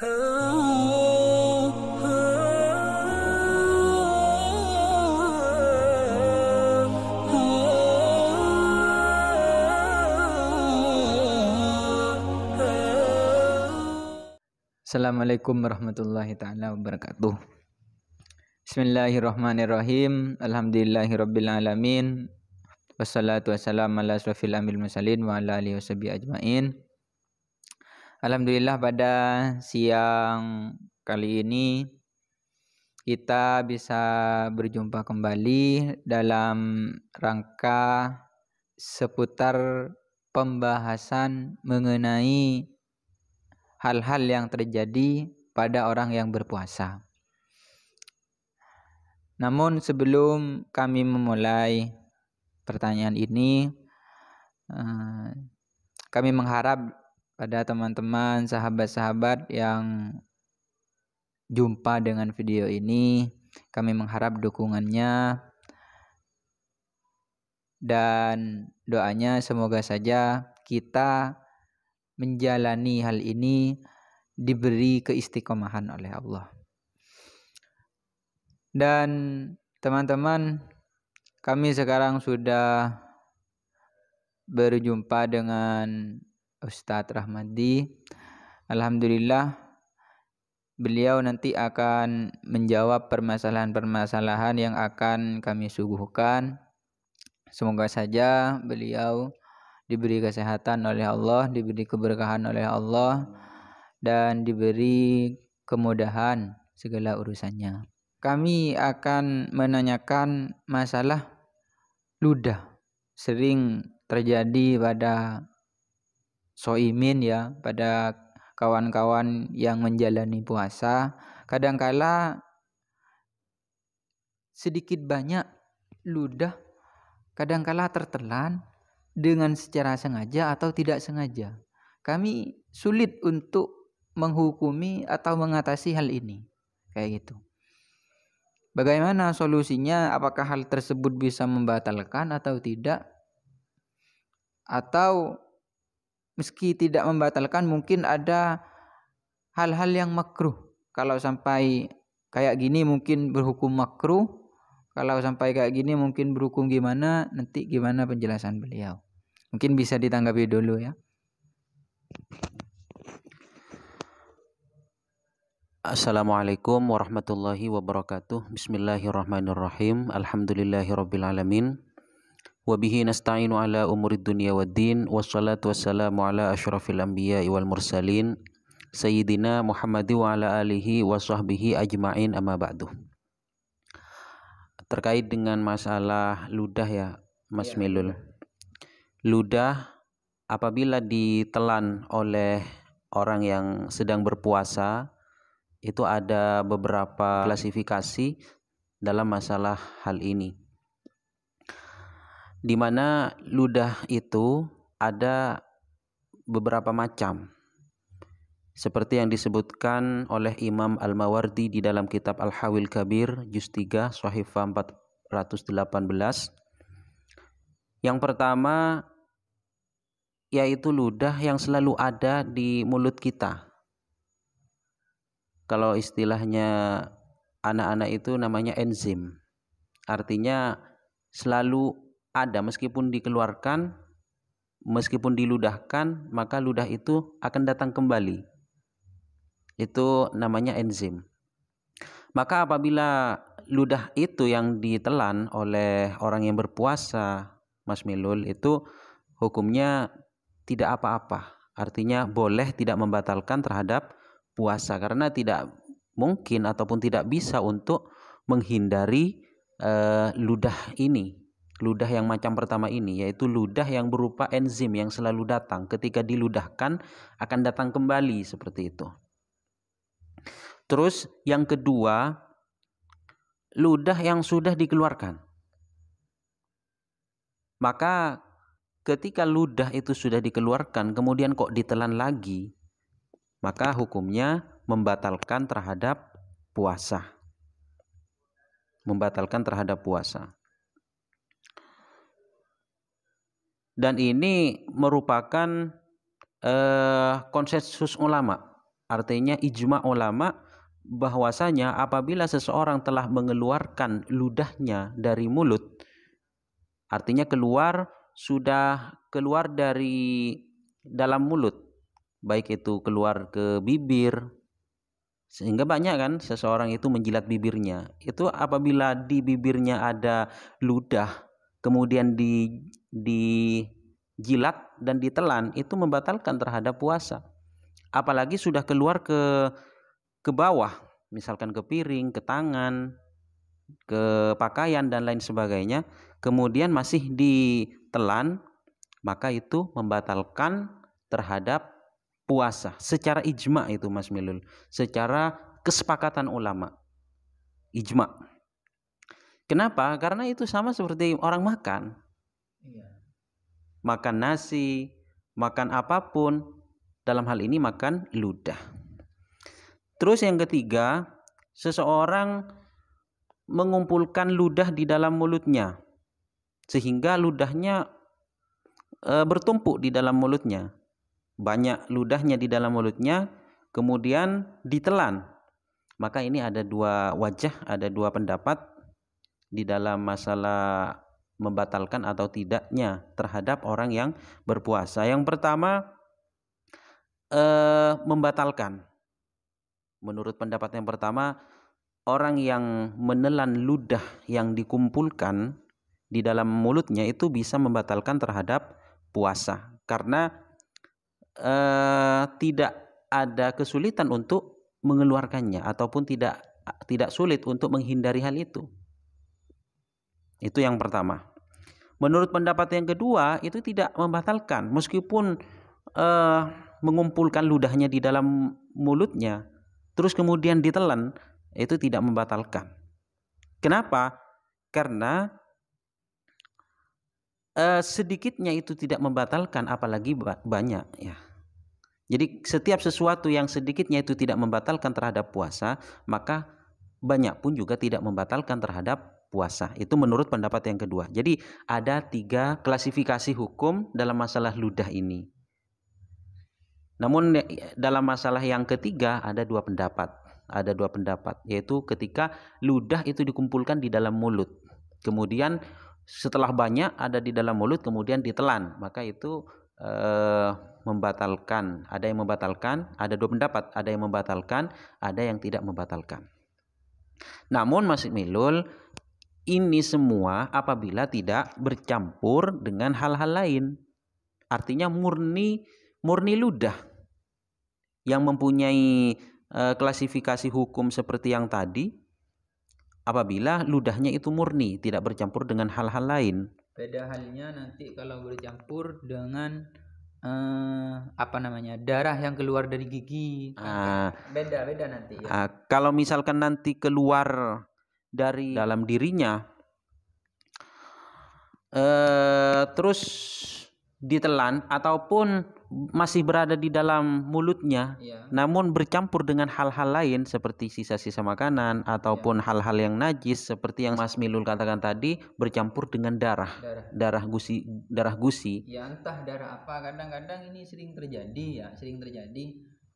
Assalamualaikum warahmatullahi ta'ala wabarakatuh. Bismillahirrahmanirrahim. Alhamdulillahirabbil alamin. Wassalatu wassalamu ala asrofil anbiya'il mursalin wa ala alihi washabihi ajmain. Alhamdulillah pada siang kali ini kita bisa berjumpa kembali dalam rangka seputar pembahasan mengenai hal-hal yang terjadi pada orang yang berpuasa. Namun sebelum kami memulai pertanyaan ini, kami mengharap pada teman-teman, sahabat-sahabat yang jumpa dengan video ini, kami mengharap dukungannya dan doanya semoga saja kita menjalani hal ini diberi keistiqomahan oleh Allah. Dan teman-teman, kami sekarang sudah berjumpa dengan Ustadz Rahmadi. Alhamdulillah beliau nanti akan menjawab permasalahan-permasalahan yang akan kami suguhkan. Semoga saja beliau diberi kesehatan oleh Allah, diberi keberkahan oleh Allah, dan diberi kemudahan segala urusannya. Kami akan menanyakan masalah ludah. Sering terjadi pada soimin ya, pada kawan-kawan yang menjalani puasa. Kadangkala sedikit banyak ludah, kadangkala tertelan dengan secara sengaja atau tidak sengaja. Kami sulit untuk menghukumi atau mengatasi hal ini. Kayak gitu. Bagaimana solusinya? Apakah hal tersebut bisa membatalkan atau tidak? Atau meski tidak membatalkan, mungkin ada hal-hal yang makruh. Kalau sampai kayak gini mungkin berhukum makruh. Kalau sampai kayak gini mungkin berhukum gimana? Nanti gimana penjelasan beliau? Mungkin bisa ditanggapi dulu ya. Assalamualaikum warahmatullahi wabarakatuh. Bismillahirrahmanirrahim. Alhamdulillahirabbil alamin. Wa bihi nasta'inu ala umurid dunya waddin. Wassalatu wassalamu ala asyrafil anbiya'i wal mursalin. Sayyidina Muhammadi wa ala alihi wa sahbihi ajma'in, amma ba'du. Terkait dengan masalah ludah ya, Mas Milul. Ludah apabila ditelan oleh orang yang sedang berpuasa, itu ada beberapa klasifikasi dalam masalah hal ini. Di mana ludah itu ada beberapa macam. Seperti yang disebutkan oleh Imam Al-Mawardi di dalam kitab Al-Hawil Kabir juz 3 Shahifah 418. Yang pertama yaitu ludah yang selalu ada di mulut kita. Kalau istilahnya anak-anak itu namanya enzim. Artinya selalu ada meskipun dikeluarkan, meskipun diludahkan, maka ludah itu akan datang kembali. Itu namanya enzim. Maka apabila ludah itu yang ditelan oleh orang yang berpuasa, Mas Milul, itu hukumnya tidak apa-apa. Artinya boleh tidak membatalkan terhadap puasa, karena tidak mungkin ataupun tidak bisa untuk menghindari ludah ini. Ludah yang macam pertama ini, yaitu ludah yang berupa enzim yang selalu datang. Ketika diludahkan akan datang kembali seperti itu. Terus yang kedua, ludah yang sudah dikeluarkan. Maka ketika ludah itu sudah dikeluarkan kemudian kok ditelan lagi, maka hukumnya membatalkan terhadap puasa. Membatalkan terhadap puasa. Dan ini merupakan konsensus ulama Artinya ijma ulama bahwasanya apabila seseorang telah mengeluarkan ludahnya dari mulut, artinya sudah keluar dari dalam mulut, baik itu keluar ke bibir, sehingga banyak kan seseorang itu menjilat bibirnya. Itu apabila di bibirnya ada ludah, kemudian dijilat dan ditelan, itu membatalkan terhadap puasa. Apalagi sudah keluar ke bawah, misalkan ke piring, ke tangan, ke pakaian dan lain sebagainya, kemudian masih ditelan, maka itu membatalkan terhadap puasa secara ijma itu Mas Milul, secara kesepakatan ulama, ijma. Kenapa? Karena itu sama seperti orang makan. Makan nasi, makan apapun, dalam hal ini makan ludah. Terus yang ketiga, seseorang mengumpulkan ludah di dalam mulutnya sehingga ludahnya bertumpuk di dalam mulutnya. Banyak ludahnya di dalam mulutnya, kemudian ditelan. Maka ini ada dua wajah, ada dua pendapat di dalam masalah membatalkan atau tidaknya terhadap orang yang berpuasa. Yang pertama, membatalkan. Menurut pendapat yang pertama, orang yang menelan ludah yang dikumpulkan di dalam mulutnya itu bisa membatalkan terhadap puasa, karena tidak ada kesulitan untuk mengeluarkannya ataupun tidak sulit untuk menghindari hal itu. Itu yang pertama. Menurut pendapat yang kedua, itu tidak membatalkan meskipun mengumpulkan ludahnya di dalam mulutnya terus kemudian ditelan, itu tidak membatalkan. Kenapa? Karena sedikitnya itu tidak membatalkan, apalagi banyak ya. Jadi setiap sesuatu yang sedikitnya itu tidak membatalkan terhadap puasa, maka banyak pun juga tidak membatalkan terhadap puasa. Itu menurut pendapat yang kedua. Jadi ada 3 klasifikasi hukum dalam masalah ludah ini. Namun dalam masalah yang ketiga ada 2 pendapat. Ada 2 pendapat, yaitu ketika ludah itu dikumpulkan di dalam mulut, kemudian setelah banyak ada di dalam mulut kemudian ditelan, maka itu membatalkan. Ada yang membatalkan, ada 2 pendapat, ada yang membatalkan, ada yang tidak membatalkan. Namun Mas Milul, ini semua apabila tidak bercampur dengan hal-hal lain. Artinya murni ludah yang mempunyai klasifikasi hukum seperti yang tadi, apabila ludahnya itu murni, tidak bercampur dengan hal-hal lain. Beda halnya nanti kalau bercampur dengan darah yang keluar dari gigi. Beda nanti ya. Kalau misalkan nanti keluar dari dalam dirinya terus ditelan ataupun masih berada di dalam mulutnya, namun bercampur dengan hal-hal lain seperti sisa-sisa makanan ataupun hal-hal yang najis seperti yang Mas Milul katakan tadi, bercampur dengan darah gusi. Ya entah darah apa, kadang-kadang ini sering terjadi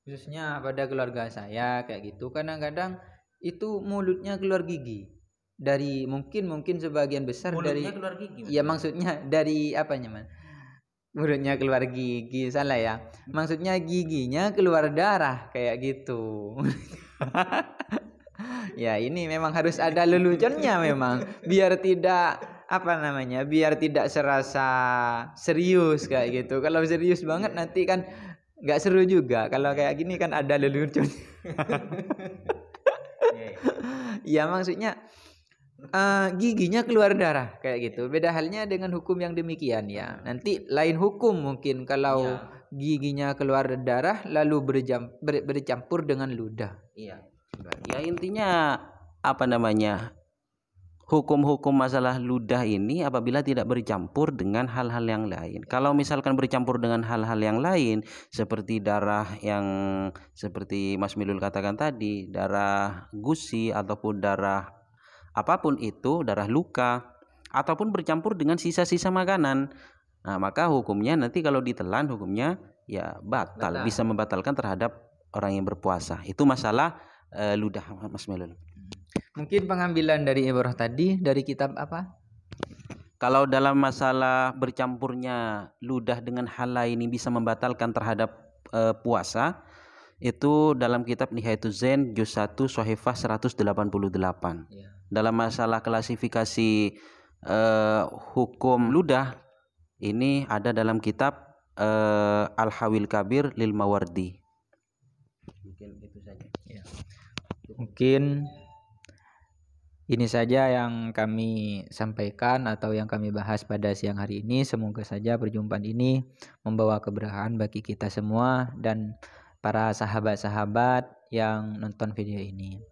khususnya pada keluarga saya kayak gitu. Kadang-kadang itu mulutnya keluar gigi. Dari mungkin sebagian besar mulutnya dari keluar gigi. Ya maksudnya dari apanya, Man? Mulutnya keluar gigi, salah ya. Maksudnya giginya keluar darah kayak gitu. Ya ini memang harus ada leluconnya memang, biar tidak biar tidak serasa serius kayak gitu. Kalau serius banget nanti kan nggak seru juga. Kalau kayak gini kan ada lelucon. Ya maksudnya giginya keluar darah kayak gitu. Beda halnya dengan hukum yang demikian ya. Nanti lain hukum mungkin kalau giginya keluar darah lalu bercampur dengan ludah. Iya. Ya intinya hukum-hukum masalah ludah ini apabila tidak bercampur dengan hal-hal yang lain. Kalau misalkan bercampur dengan hal-hal yang lain seperti darah yang seperti Mas Milul katakan tadi, darah gusi ataupun darah apapun itu, darah luka ataupun bercampur dengan sisa-sisa makanan, nah maka hukumnya nanti kalau ditelan hukumnya ya batal, bisa membatalkan terhadap orang yang berpuasa. Itu masalah ludah, Mas Melul. Mungkin pengambilan dari ibrah tadi dari kitab apa? Kalau dalam masalah bercampurnya ludah dengan hal lain ini bisa membatalkan terhadap puasa, itu dalam kitab Nihayatuz Zain juz 1 Shahifah 188. Ya. Dalam masalah klasifikasi hukum ludah ini ada dalam kitab Al-Hawil Kabir lil Mawardi. Mungkin itu saja. Ya. Mungkin ini saja yang kami sampaikan atau yang kami bahas pada siang hari ini. Semoga saja perjumpaan ini membawa keberkahan bagi kita semua dan para sahabat-sahabat yang nonton video ini.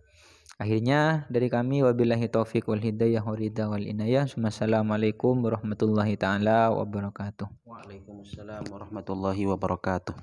Akhirnya dari kami wabillahi taufiq wal hidayah wal ridha wal inayah. Wassalamualaikum warahmatullahi taala wabarakatuh. Waalaikumsalam warahmatullahi wabarakatuh.